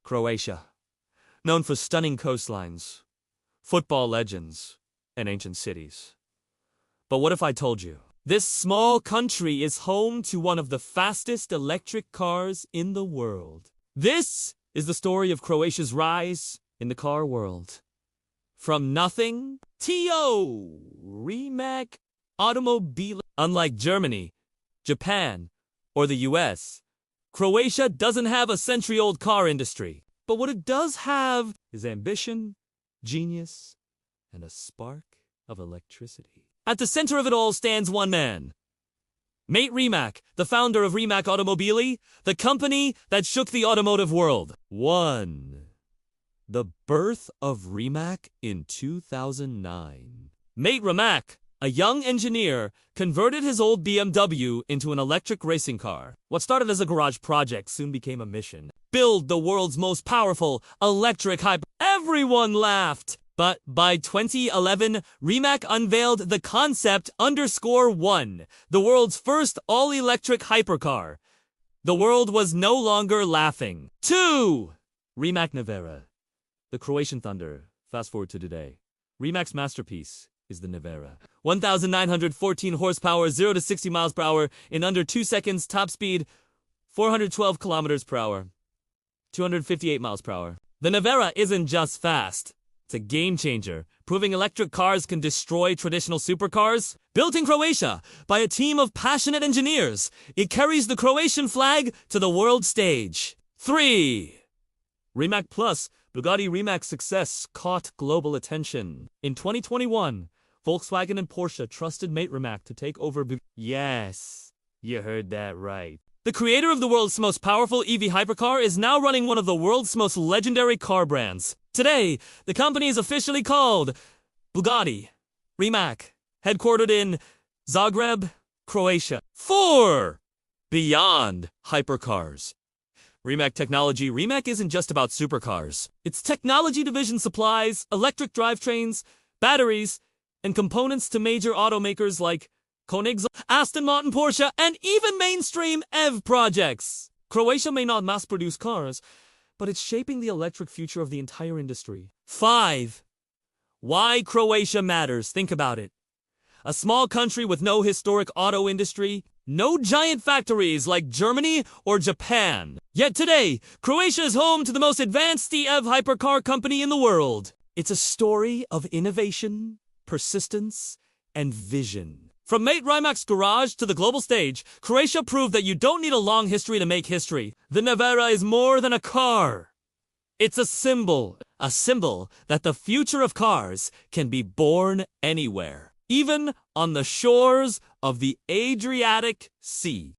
Croatia, known for stunning coastlines, football legends, and ancient cities. But what if I told you? This small country is home to one of the fastest electric cars in the world. This is the story of Croatia's rise in the car world. From nothing, to Rimac Automobili. Unlike Germany, Japan, or the US, Croatia doesn't have a century-old car industry. But what it does have is ambition, genius, and a spark of electricity. At the center of it all stands one man. Mate Rimac, the founder of Rimac Automobili, the company that shook the automotive world. The birth of Rimac in 2009. Mate Rimac, a young engineer, converted his old BMW into an electric racing car. What started as a garage project soon became a mission. Build the world's most powerful electric hyper. Everyone laughed. But by 2011, Rimac unveiled the Concept _1, the world's first all-electric hypercar. The world was no longer laughing. 2. Rimac Nevera, the Croatian thunder. Fast forward to today. Rimac's masterpiece is the Nevera. 1,914 horsepower, 0 to 60 miles per hour in under 2 seconds. Top speed, 412 kilometers per hour, 258 miles per hour. The Nevera isn't just fast. It's a game changer, proving electric cars can destroy traditional supercars. Built in Croatia by a team of passionate engineers, it carries the Croatian flag to the world stage. 3. Rimac Plus, Bugatti Rimac's success caught global attention. In 2021, Volkswagen and Porsche trusted Mate Rimac to take over Yes, you heard that right. The creator of the world's most powerful EV hypercar is now running one of the world's most legendary car brands. Today, the company is officially called Bugatti Rimac, headquartered in Zagreb, Croatia. 4. Beyond hypercars. Rimac Technology. Rimac isn't just about supercars. Its technology division supplies electric drivetrains, batteries, and components to major automakers like Koenigsegg, Aston Martin, Porsche, and even mainstream EV projects. Croatia may not mass-produce cars, but it's shaping the electric future of the entire industry. 5. Why Croatia matters. Think about it. A small country with no historic auto industry, no giant factories like Germany or Japan. Yet today, Croatia is home to the most advanced EV hypercar company in the world. It's a story of innovation, persistence, and vision. From Mate Rimac's garage to the global stage, Croatia proved that you don't need a long history to make history. The Nevera is more than a car. It's a symbol that the future of cars can be born anywhere, even on the shores of the Adriatic Sea.